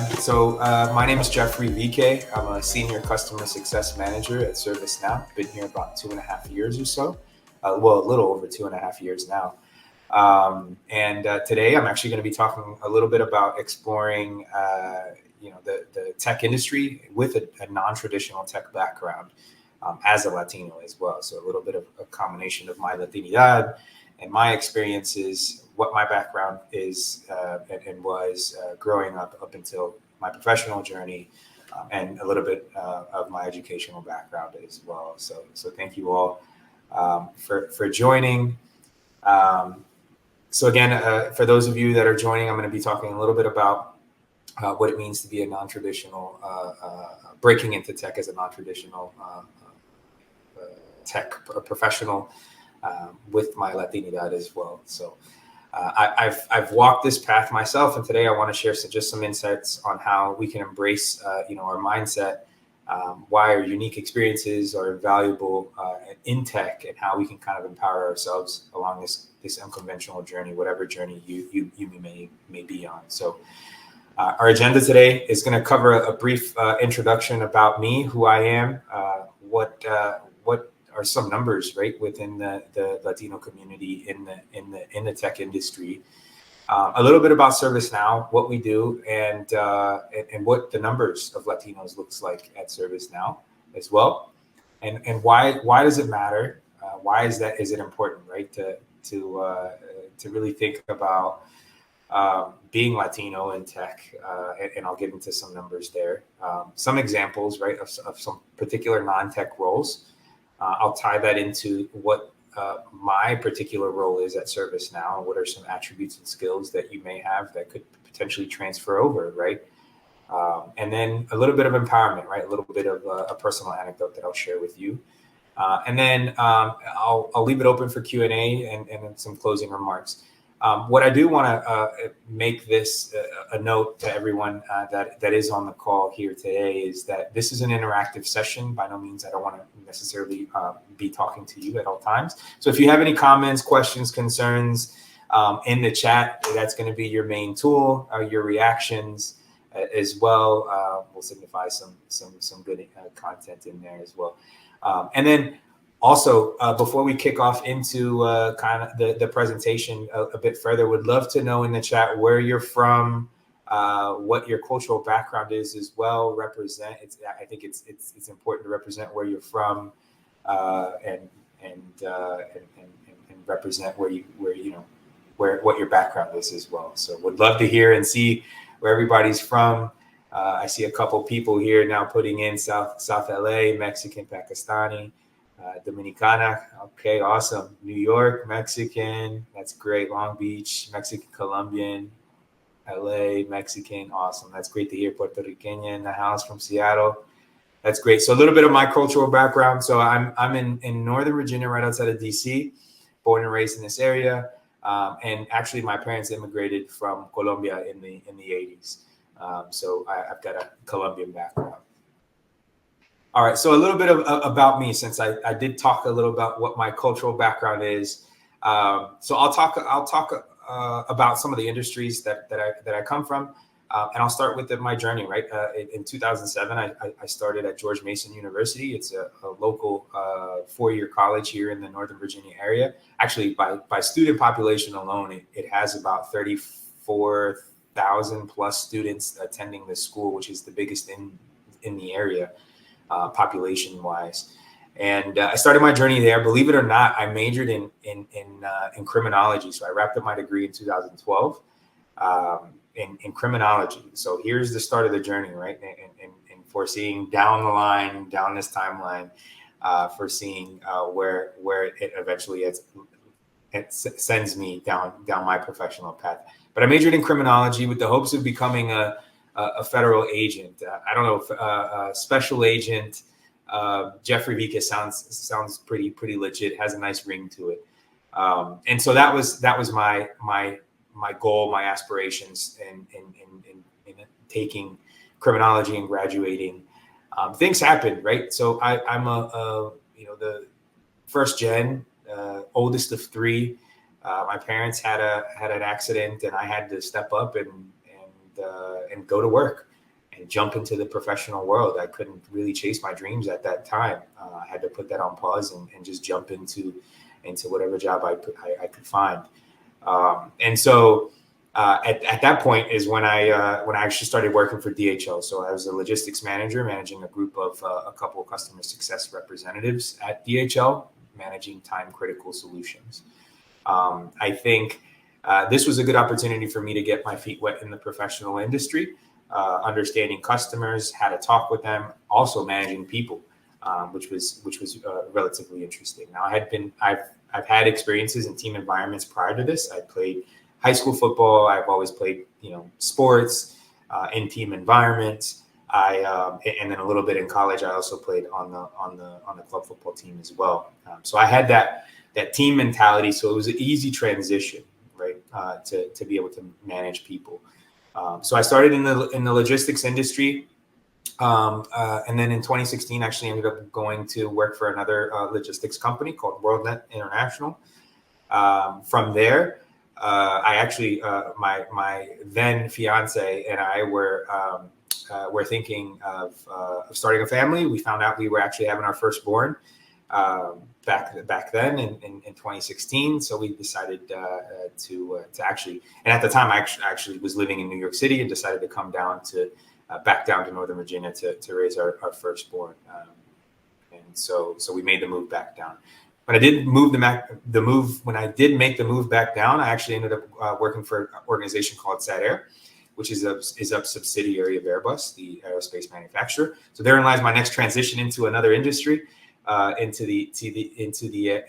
My name is Jeffrey VK. I'm a senior customer success manager at ServiceNow. Been here about 2.5 years or so. A little over 2.5 years now. And today I'm actually going to be talking a little bit about exploring, the tech industry with a non-traditional tech background as a Latino as well. So a little bit of a combination of my Latinidad and my experiences, what my background is and was growing up until my professional journey, and a little bit of my educational background as well. So thank you all for joining. So again, for those of you that are joining, I'm going to be talking a little bit about what it means to be a non-traditional, breaking into tech as a non-traditional tech professional with my Latinidad as well. So I've walked this path myself, and today I want to share just some insights on how we can embrace, our mindset, why our unique experiences are valuable in tech, and how we can kind of empower ourselves along this unconventional journey, whatever journey you may be on. So our agenda today is going to cover a brief introduction about me, who I am, what are some numbers right within the Latino community in the tech industry, a little bit about ServiceNow, what we do, and what the numbers of Latinos looks like at ServiceNow as well, and why does it matter? Why is it important, right? To really think about being Latino in tech, and I'll get into some numbers there, some examples, right, of some particular non-tech roles. I'll tie that into what my particular role is at ServiceNow, and what are some attributes and skills that you may have that could potentially transfer over, right? And then a little bit of empowerment, right? A little bit of a personal anecdote that I'll share with you. And then I'll leave it open for Q&A and some closing remarks. What I do want to make this a note to everyone that is on the call here today is that this is an interactive session. By no means I don't want to necessarily be talking to you at all times. So if you have any comments, questions, concerns in the chat, that's going to be your main tool. Your reactions as well will signify some good content in there as well. And then also, before we kick off into kind of the presentation a bit further, would love to know in the chat where you're from, what your cultural background is as well. I think it's important to represent where you're from, and represent what your background is as well. So would love to hear and see where everybody's from. I see a couple people here now putting in South LA, Mexican, Pakistani. Dominicana, okay, awesome. New York, Mexican, that's great. Long Beach, Mexican, Colombian, LA, Mexican, awesome. That's great to hear. Puerto Rican in the house from Seattle. That's great. So a little bit of my cultural background. So I'm in Northern Virginia, right outside of DC, born and raised in this area. And actually my parents immigrated from Colombia in the 80s. So I've got a Colombian background. All right, so a little bit about me, since I did talk a little about what my cultural background is. So I'll talk about some of the industries that I come from, and I'll start with my journey. Right, in 2007, I started at George Mason University. It's a local 4-year college here in the Northern Virginia area. Actually, by student population alone, it has about 34,000 plus students attending this school, which is the biggest in the area. Population wise, and I started my journey there. Believe it or not, I majored in criminology. So I wrapped up my degree in 2012 in criminology. So here's the start of the journey, right? And foreseeing down the line, down this timeline, foreseeing where it eventually sends me down my professional path. But I majored in criminology with the hopes of becoming a federal agent. I don't know if special agent. Jeffrey Vika sounds pretty legit. Has a nice ring to it. And so that was my goal, my aspirations in taking criminology and graduating. Things happened, right? So I'm the first gen, oldest of 3. My parents had an accident, and I had to step up and go to work. jump into the professional world. I couldn't really chase my dreams at that time. I had to put that on pause and just jump into whatever job I could find. And so at that point is when I actually started working for DHL. So I was a logistics manager, managing a group of a couple of customer success representatives at DHL, managing time critical solutions. I think this was a good opportunity for me to get my feet wet in the professional industry, understanding customers, how to talk with them, also managing people, which was relatively interesting. Now I've had experiences in team environments prior to this. I played high school football. I've always played, sports in team environments. And then a little bit in college, I also played on the club football team as well. So I had that team mentality. So it was an easy transition, right, to be able to manage people. So I started in the logistics industry. And then in 2016, actually ended up going to work for another logistics company called WorldNet International. From there, I actually, my then fiance and I were thinking of starting a family. We found out we were actually having our firstborn back then in 2016. So we decided to actually, and at the time I actually was living in New York City and decided to come down back down to Northern Virginia to raise our firstborn. And so we made the move back down. When I did when I did make the move back down, I actually ended up working for an organization called Trailblazers, which is a subsidiary of Airbus, the aerospace manufacturer. So therein lies my next transition into another industry, into the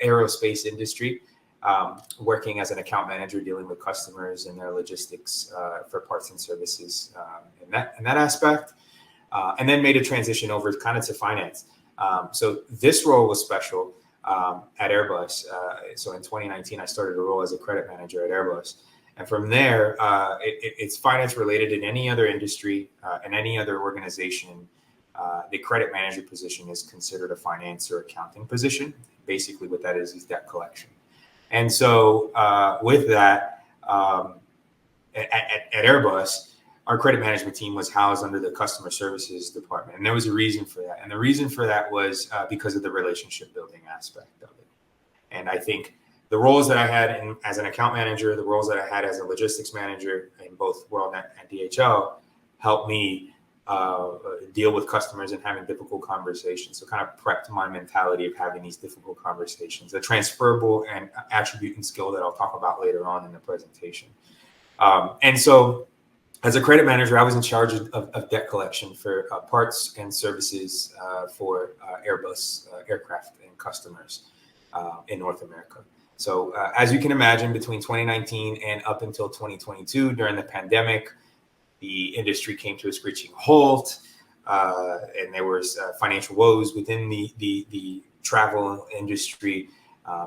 aerospace industry, working as an account manager, dealing with customers and their logistics for parts and services in that aspect, and then made a transition over kind of to finance. So this role was special at Airbus. So in 2019, I started a role as a credit manager at Airbus. And from there, it's finance related in any other industry, in any other organization. The credit manager position is considered a finance or accounting position. Basically what that is debt collection. And so with that, at Airbus, our credit management team was housed under the customer services department. And there was a reason for that. And the reason for that was because of the relationship building aspect of it. And I think the roles that I had as an account manager, the roles that I had as a logistics manager in both WorldNet and DHL helped me deal with customers and having difficult conversations. So kind of prepped my mentality of having these difficult conversations, a transferable and attribute and skill that I'll talk about later on in the presentation. And so as a credit manager, I was in charge of debt collection for parts and services for Airbus aircraft and customers in North America. So as you can imagine, between 2019 and up until 2022, during the pandemic, the industry came to a screeching halt, and there was financial woes within the travel industry.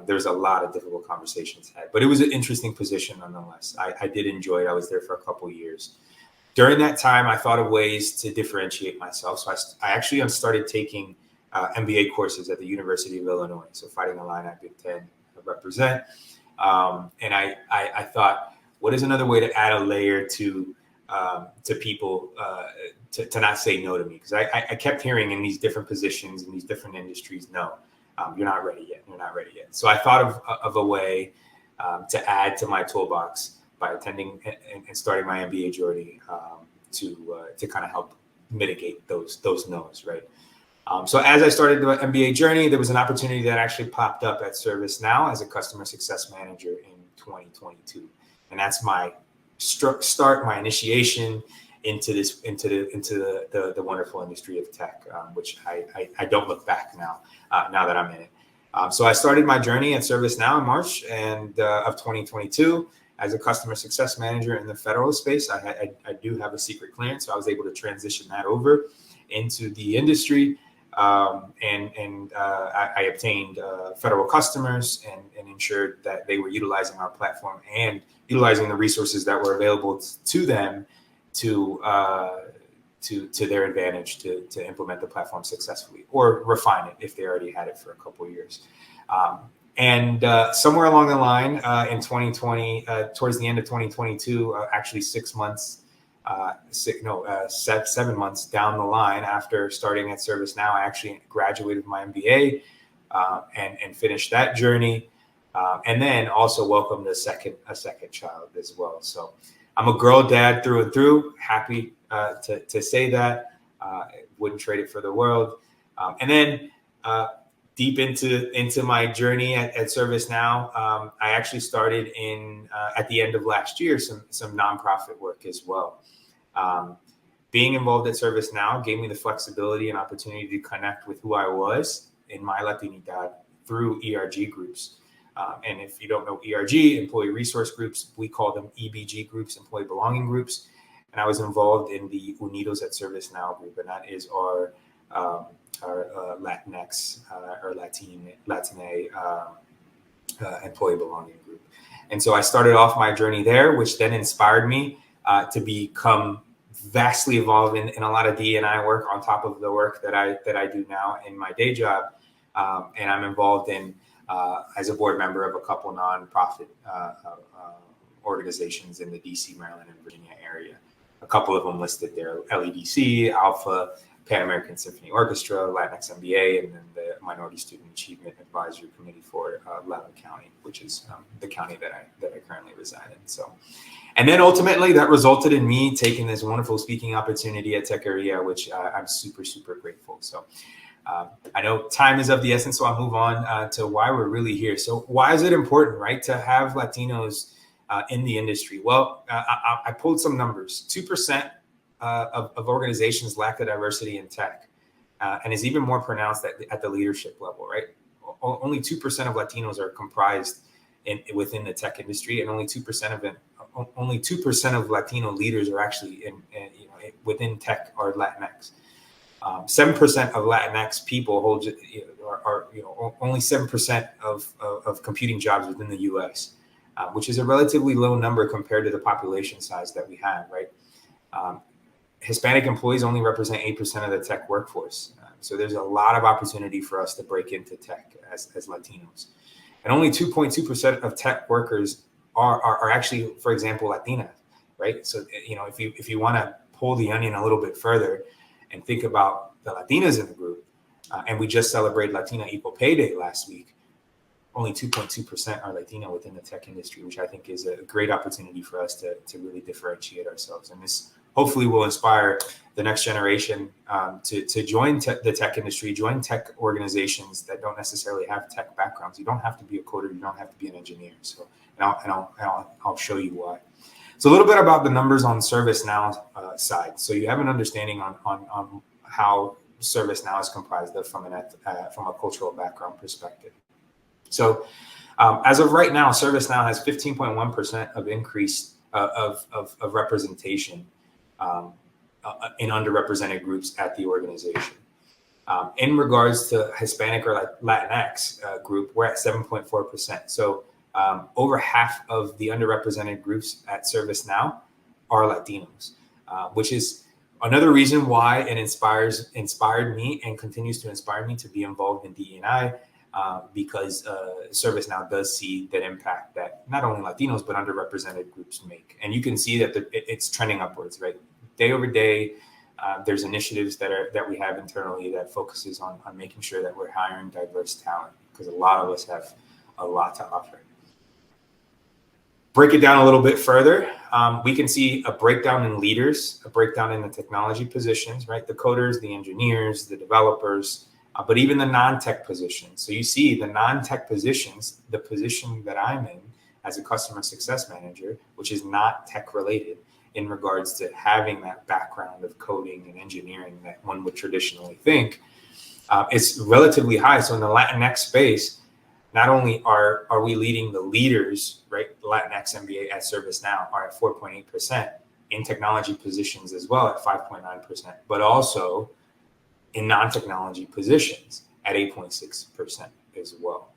There was a lot of difficult conversations had, but it was an interesting position nonetheless. I did enjoy it. I was there for a couple of years. During that time, I thought of ways to differentiate myself. So I actually started taking MBA courses at the University of Illinois. So Fighting Illini Big Ten represent. And I thought, what is another way to add a layer to people to not say no to me? Because I kept hearing in these different positions in these different industries, no, you're not ready yet. You're not ready yet. So I thought of a way to add to my toolbox by attending and starting my MBA journey to kind of help mitigate those no's, right? So as I started the MBA journey, there was an opportunity that actually popped up at ServiceNow as a customer success manager in 2022, and that's my start, my initiation into the wonderful industry of tech, which I don't look back now that I'm in it. So I started my journey at ServiceNow in March of 2022 as a customer success manager in the federal space. I do have a secret clearance, so I was able to transition that over into the industry. I obtained federal customers and ensured that they were utilizing our platform and utilizing the resources that were available to them to their advantage to implement the platform successfully or refine it if they already had it for a couple of years. Somewhere along the line in 2020, towards the end of 2022, actually 6 months 7 months down the line after starting at ServiceNow, I actually graduated my MBA and finished that journey. And then also welcomed a second child as well. So I'm a girl dad through and through. Happy to say that. Wouldn't trade it for the world. And then deep into my journey at ServiceNow, I actually started at the end of last year some nonprofit work as well. Being involved at ServiceNow gave me the flexibility and opportunity to connect with who I was in my Latinidad through ERG groups. And if you don't know ERG, employee resource groups, we call them EBG groups, employee belonging groups. And I was involved in the Unidos at ServiceNow group, and that is our Latinx or Latiné employee belonging group. And so I started off my journey there, which then inspired me to become vastly involved in a lot of D&I work on top of the work that I do now in my day job. And I'm involved in as a board member of a couple nonprofit organizations in the DC, Maryland, and Virginia area. A couple of them listed there: LEDC, Alpha, Pan American Symphony Orchestra, Latinx MBA, and then the Minority Student Achievement Advisory Committee for Loudoun County, which is the county that I currently reside in. So, and then ultimately that resulted in me taking this wonderful speaking opportunity at Techqueria, which I'm super, super grateful. So I know time is of the essence, so I'll move on to why we're really here. So why is it important, right, to have Latinos in the industry? Well, I pulled some numbers. 2% of organizations lack the diversity in tech, and is even more pronounced at the leadership level, right? Only 2% of Latinos are comprised within the tech industry, and only 2% of Latino leaders are actually within tech or Latinx. 7% of Latinx people only 7% of computing jobs within the U.S., which is a relatively low number compared to the population size that we have, right? Hispanic employees only represent 8% of the tech workforce. So there's a lot of opportunity for us to break into tech as Latinos. And only 2.2% of tech workers are actually, for example, Latinas, right? So, if you want to pull the onion a little bit further and think about the Latinas in the group, and we just celebrated Latina Equal Pay Day last week, only 2.2% are Latino within the tech industry, which I think is a great opportunity for us to really differentiate ourselves. And this hopefully will inspire the next generation to join the tech industry, join tech organizations that don't necessarily have tech backgrounds. You don't have to be a coder, you don't have to be an engineer. So, I'll show you why. So a little bit about the numbers on ServiceNow side. So you have an understanding on how ServiceNow is comprised of from a cultural background perspective. So as of right now, ServiceNow has 15.1% of increase of representation in underrepresented groups at the organization. In regards to Hispanic or Latinx group, we're at 7.4%. So over half of the underrepresented groups at ServiceNow are Latinos, which is another reason why it inspired me and continues to inspire me to be involved in DE&I, because ServiceNow does see that impact that not only Latinos but underrepresented groups make. And you can see that it's trending upwards, right? Day over day, there's initiatives that we have internally that focuses on making sure that we're hiring diverse talent, because a lot of us have a lot to offer. Break it down a little bit further. We can see a breakdown in leaders, a breakdown in the technology positions, right? The coders, the engineers, the developers, but even the non-tech positions. So you see the non-tech positions, the position that I'm in as a customer success manager, which is not tech related in regards to having that background of coding and engineering that one would traditionally think, it's relatively high. So in the Latinx space, not only are we leading the leaders, right? Latinx MBA at ServiceNow are at 4.8%, in technology positions as well at 5.9%, but also in non-technology positions at 8.6% as well.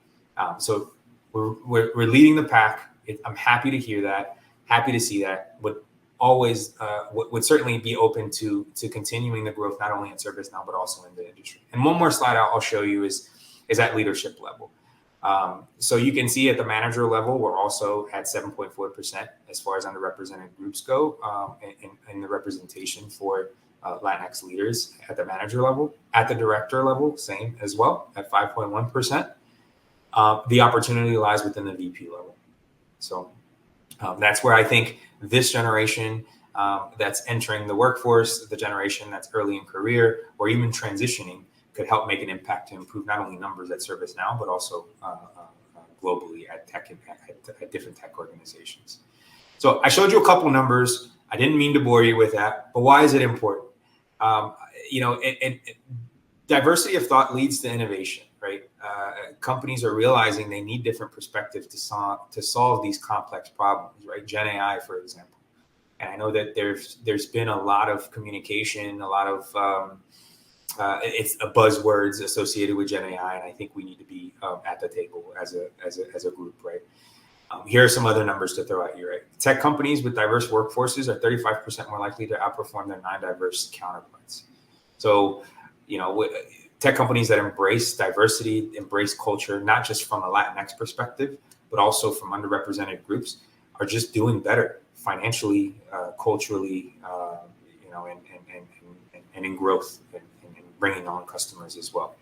So we're leading the pack. I'm happy to hear that, happy to see that. Would certainly be open to continuing the growth, not only at ServiceNow, but also in the industry. And one more slide I'll show you is at leadership level. So you can see at the manager level, we're also at 7.4% as far as underrepresented groups go in the representation for Latinx leaders at the manager level. At the director level, same as well at 5.1%. The opportunity lies within the VP level. So that's where I think this generation that's entering the workforce, the generation that's early in career or even transitioning, could help make an impact to improve not only numbers at ServiceNow, but also globally at tech at different tech organizations. So I showed you a couple numbers. I didn't mean to bore you with that, but why is it important? Diversity of thought leads to innovation, right? Companies are realizing they need different perspectives to solve these complex problems, right? Gen AI, for example. And I know that there's been a lot of communication, a lot of it's buzzwords associated with Gen AI, and I think we need to be at the table as a group, right? Here are some other numbers to throw at you, right? Tech companies with diverse workforces are 35% more likely to outperform their non-diverse counterparts. So, tech companies that embrace diversity, embrace culture, not just from a Latinx perspective, but also from underrepresented groups, are just doing better financially, culturally, and in growth and bringing on customers as well.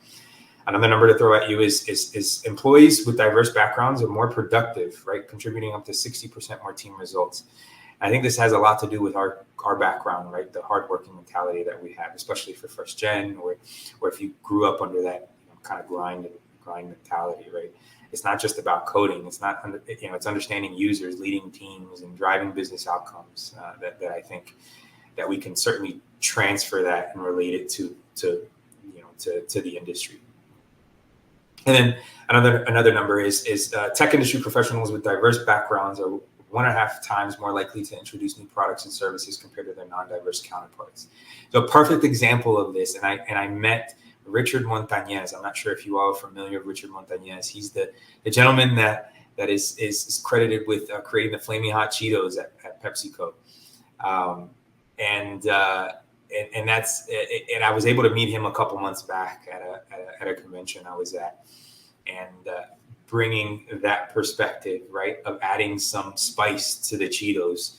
Another number to throw at you is employees with diverse backgrounds are more productive, right? Contributing up to 60% more team results. I think this has a lot to do with our background, right? The hardworking mentality that we have, especially for first gen, or if you grew up under that kind of grind mentality, right? It's not just about coding. It's not, it's understanding users, leading teams, and driving business outcomes that I think that we can certainly transfer that and relate it to the industry. And then another number is tech industry professionals with diverse backgrounds are 1.5 times more likely to introduce new products and services compared to their non-diverse counterparts. So a perfect example of this, and I met Richard Montañez. I'm not sure if you all are familiar with Richard Montañez. He's the gentleman that is credited with creating the Flaming Hot Cheetos at PepsiCo. And I was able to meet him a couple months back at a convention I was at, and bringing that perspective, right, of adding some spice to the Cheetos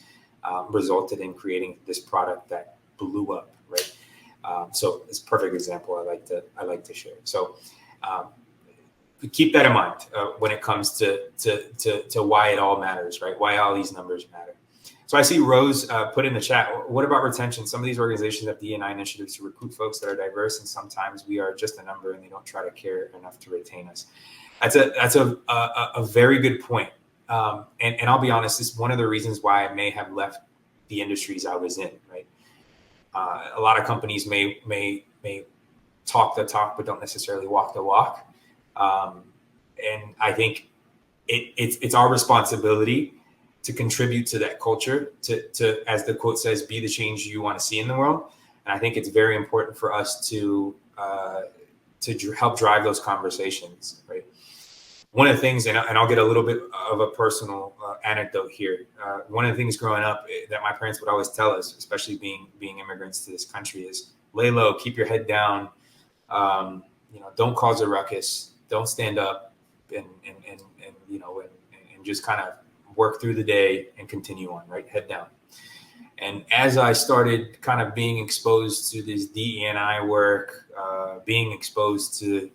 resulted in creating this product that blew up, right? So it's a perfect example I like to share. So keep that in mind when it comes to why it all matters, right? Why all these numbers matter. So I see Rose put in the chat, what about retention? Some of these organizations have D&I initiatives to recruit folks that are diverse, and sometimes we are just a number and they don't try to care enough to retain us. That's a very good point. And I'll be honest, it's one of the reasons why I may have left the industries I was in, right? A lot of companies may talk the talk, but don't necessarily walk the walk. And I think it's our responsibility to contribute to that culture, to as the quote says, be the change you want to see in the world. And I think it's very important for us to help drive those conversations, right? One of the things, and I'll get a little bit of a personal anecdote here. One of the things growing up that my parents would always tell us, especially being immigrants to this country, is lay low, keep your head down, don't cause a ruckus, don't stand up, and just kind of work through the day and continue on, right? Head down. And as I started kind of being exposed to this DE&I work, being exposed to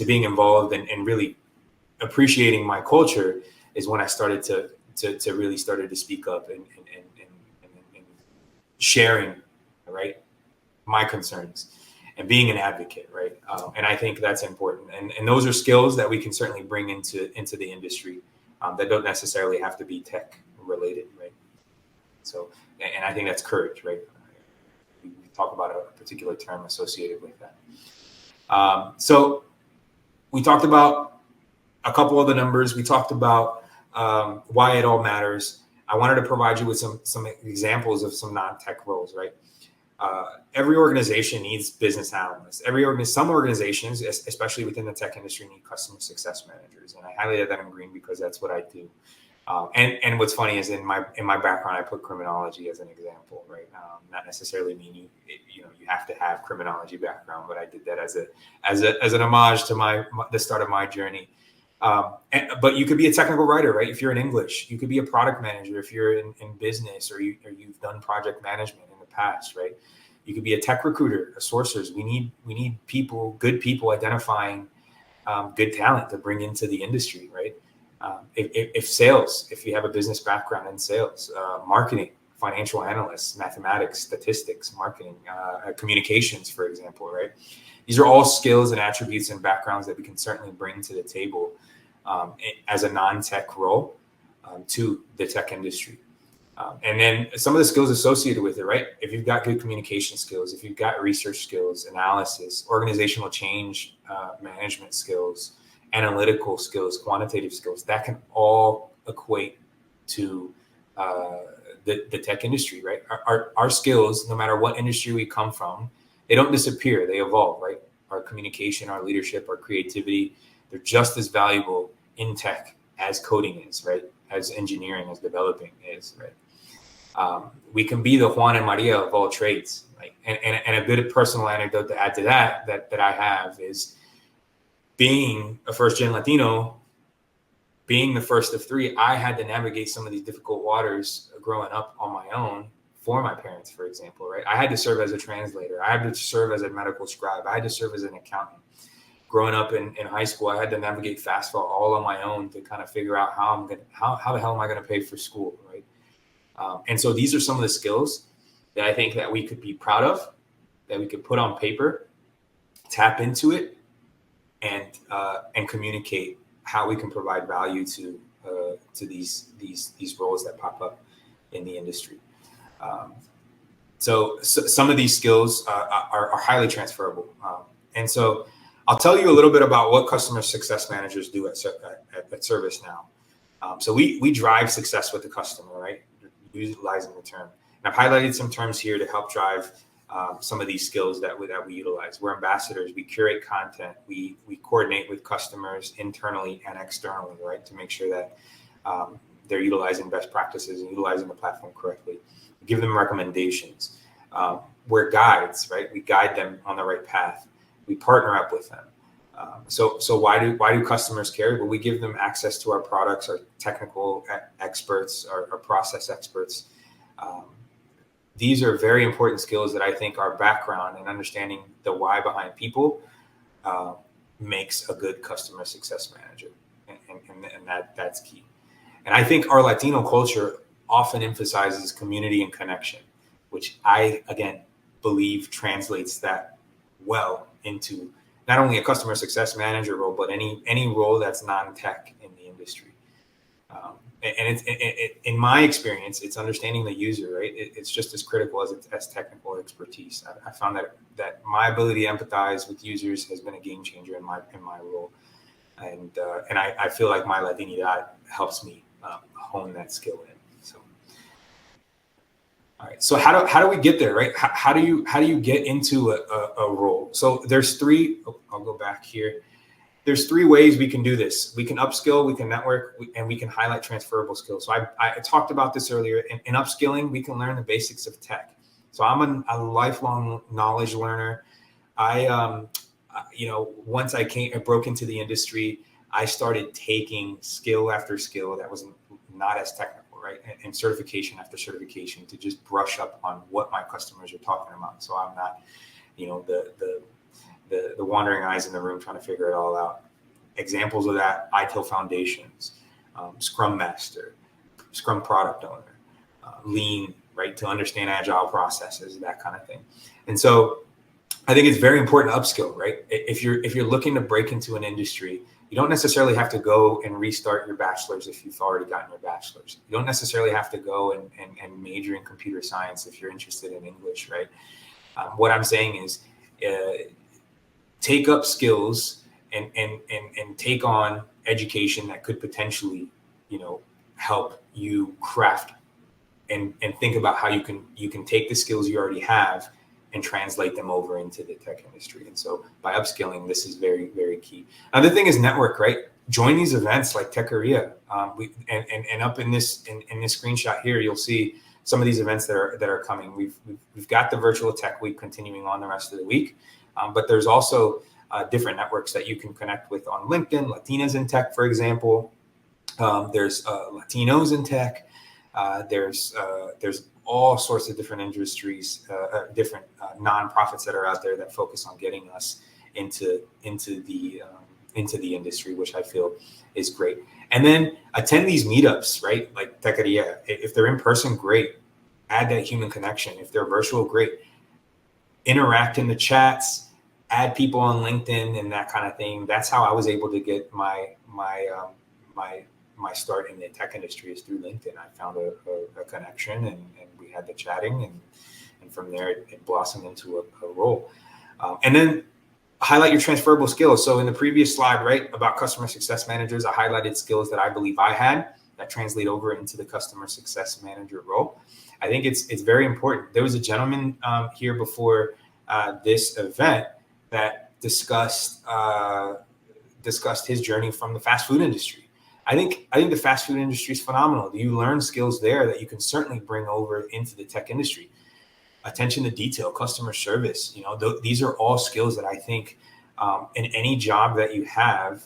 being involved and really appreciating my culture, is when I started to really started to speak up and sharing, right, my concerns and being an advocate, right? And I think that's important. And those are skills that we can certainly bring into the industry that don't necessarily have to be tech related, right? So, and I think that's courage, right? We talk about a particular term associated with that. So we talked about a couple of the numbers. We talked about why it all matters. I wanted to provide you with some examples of some non-tech roles, right? Every organization needs business analysts. Some organizations, especially within the tech industry, need customer success managers. And I highlighted that in green because that's what I do. And what's funny is in my background, I put criminology as an example, right? Not necessarily mean you have to have criminology background, but I did that as an homage to the start of my journey. But you could be a technical writer, right? If you're in English, you could be a product manager. If you're in business, or you've done project management in the past, right? You could be a tech recruiter, a sourcers. We need people, good people, identifying good talent to bring into the industry, right? If sales, if you have a business background in sales, marketing, financial analysts, mathematics, statistics, marketing, communications, for example, right? These are all skills and attributes and backgrounds that we can certainly bring to the table as a non-tech role to the tech industry. And then some of the skills associated with it, right? If you've got good communication skills, if you've got research skills, analysis, organizational change management skills, analytical skills, quantitative skills, that can all equate to the tech industry, right? Our skills, no matter what industry we come from, they don't disappear, they evolve, right? Our communication, our leadership, our creativity, they're just as valuable in tech as coding is, right? As engineering, as developing is, right? We can be the Juan and Maria of all trades, right? And a good personal anecdote to add to that I have is being a first-gen Latino, being the first of three, I had to navigate some of these difficult waters growing up on my own for my parents, for example, right? I had to serve as a translator. I had to serve as a medical scribe. I had to serve as an accountant. Growing up in high school, I had to navigate FAFSA all on my own to kind of figure out how the hell am I going to pay for school, right? And so these are some of the skills that I think that we could be proud of, that we could put on paper, tap into it, and communicate how we can provide value to these roles that pop up in the industry. So some of these skills are highly transferable. And so I'll tell you a little bit about what customer success managers do at ServiceNow. So we drive success with the customer, right? Utilizing the term. And I've highlighted some terms here to help drive some of these skills that we utilize. We're ambassadors. We curate content. We coordinate with customers internally and externally, right, to make sure that they're utilizing best practices and utilizing the platform correctly. We give them recommendations. We're guides, right? We guide them on the right path. We partner up with them. So why do customers care? Well, we give them access to our products, our technical experts, our process experts. These are very important skills that I think our background and understanding the why behind people makes a good customer success manager, and that's key. And I think our Latino culture often emphasizes community and connection, which I, again, believe translates that well into not only a customer success manager role, but any role that's non-tech in the industry. And in my experience, it's understanding the user, right? It's just as critical as technical expertise. I found that my ability to empathize with users has been a game changer in my role, and I feel like my Latinidad helps me hone that skill in. So, all right. So how do we get there, right? How do you get into a role? So there's three. I'll go back here. There's three ways we can do this. We can upskill, we can network, and we can highlight transferable skills. So I talked about this earlier. In upskilling, we can learn the basics of tech. So I'm a lifelong knowledge learner. Once I broke into the industry, I started taking skill after skill that was not as technical, right? And certification after certification to just brush up on what my customers are talking about. So I'm not, the wandering eyes in the room trying to figure it all out. Examples of that: ITIL Foundations, Scrum Master, Scrum Product Owner, Lean, right, to understand agile processes, that kind of thing. And so I think it's very important to upskill, right? If you're looking to break into an industry, you don't necessarily have to go and restart your bachelor's if you've already gotten your bachelor's. You don't necessarily have to go and major in computer science if you're interested in English, right? What I'm saying is, take up skills and take on education that could potentially, help you craft and think about how you can take the skills you already have and translate them over into the tech industry. And so by upskilling, this is very, very key. Another thing is network, right? join these events like Techqueria. And up in this screenshot here, you'll see some of these events that are coming. We've got the virtual tech week continuing on the rest of the week, but there's also different networks that you can connect with on LinkedIn. Latinas in Tech, for example. There's Latinos in Tech. There's all sorts of different industries, different nonprofits that are out there that focus on getting us into the industry, which I feel is great. And then attend these meetups, right? Like Techqueria. If they're in person, great. Add that human connection. If they're virtual, great. Interact in the chats. Add people on LinkedIn and that kind of thing. That's how I was able to get my start in the tech industry, is through LinkedIn. I found a connection, and we had the chatting, and from there it blossomed into a role. And then highlight your transferable skills. So in the previous slide, right, about customer success managers, I highlighted skills that I believe I had that translate over into the customer success manager role. I think it's very important. There was a gentleman here before this event that discussed his journey from the fast food industry. I think the fast food industry is phenomenal. You learn skills there that you can certainly bring over into the tech industry. Attention to detail, customer service. These are all skills that I think in any job that you have,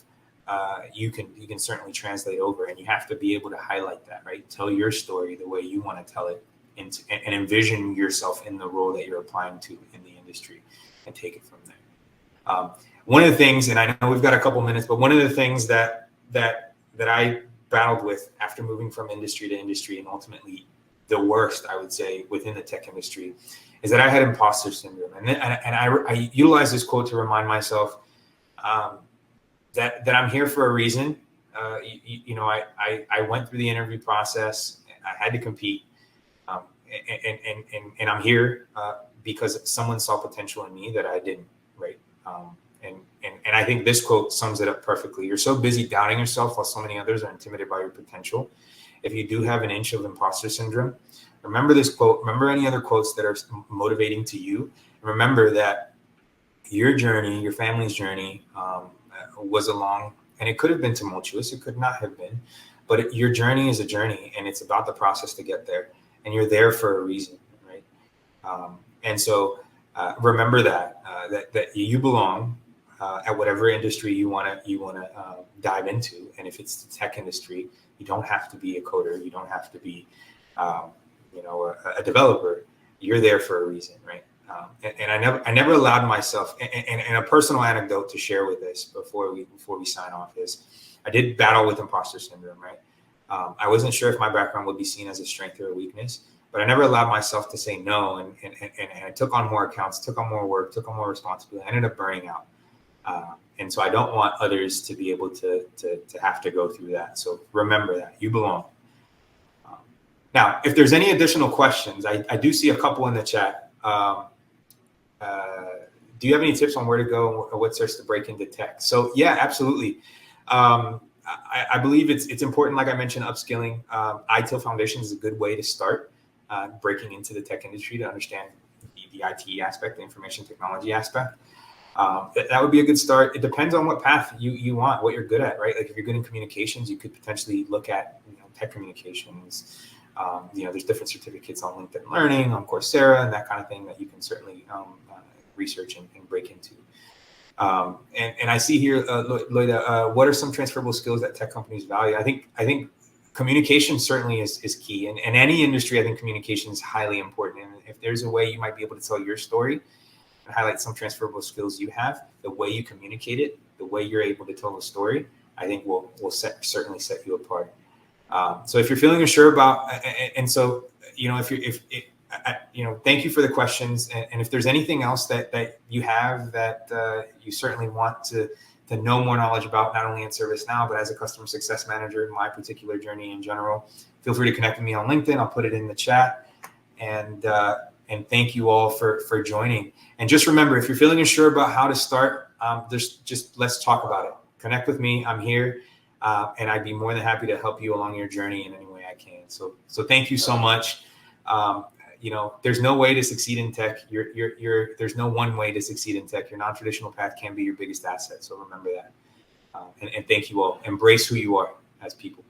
you can certainly translate over, and you have to be able to highlight that, right? Tell your story the way you want to tell it, and envision yourself in the role that you're applying to in the industry, and take it from there. One of the things, and I know we've got a couple minutes, but one of the things that I battled with after moving from industry to industry, and ultimately the worst, I would say, within the tech industry, is that I had imposter syndrome. And I utilize this quote to remind myself that I'm here for a reason. I went through the interview process. I had to compete, and I'm here because someone saw potential in me that I didn't, right? And I think this quote sums it up perfectly. You're so busy doubting yourself while so many others are intimidated by your potential. If you do have an inch of imposter syndrome, remember this quote. Remember any other quotes that are motivating to you. Remember that your journey, your family's journey, was a long, and it could have been tumultuous. It could not have been, but your journey is a journey, and it's about the process to get there. And you're there for a reason, right? And so remember that you belong. At whatever industry you want to dive into, and if it's the tech industry, you don't have to be a coder, you don't have to be, a developer. You're there for a reason, right? And I never allowed myself. And a personal anecdote to share with this before we sign off is, I did battle with imposter syndrome, right? I wasn't sure if my background would be seen as a strength or a weakness, but I never allowed myself to say no, and I took on more accounts, took on more work, took on more responsibility. I ended up burning out. And so I don't want others to be able to have to go through that. So remember that you belong. Now, if there's any additional questions, I do see a couple in the chat. Do you have any tips on where to go or what starts to break into tech? So yeah, absolutely. I believe it's important, like I mentioned, upskilling. ITIL Foundation is a good way to start breaking into the tech industry, to understand the IT aspect, the information technology aspect. That would be a good start. It depends on what path you want, what you're good at, right? Like if you're good in communications, you could potentially look at tech communications. There's different certificates on LinkedIn Learning, on Coursera, and that kind of thing that you can certainly research and break into. And I see here, Loida, what are some transferable skills that tech companies value? I think communication certainly is key. And in any industry, I think communication is highly important. And if there's a way you might be able to tell your story, highlight some transferable skills you have, the way you communicate it, the way you're able to tell the story, I think will certainly set you apart. So if you're feeling unsure about, and so, thank you for the questions. And if there's anything else that you have that you certainly want to know more knowledge about, not only in ServiceNow, but as a customer success manager in my particular journey in general, feel free to connect with me on LinkedIn. I'll put it in the chat. And thank you all for joining. And just remember, if you're feeling unsure about how to start, let's talk about it. Connect with me. I'm here, and I'd be more than happy to help you along your journey in any way I can. So thank you so much. There's no way to succeed in tech. There's no one way to succeed in tech. Your non-traditional path can be your biggest asset. So remember that. And thank you all. Embrace who you are as people.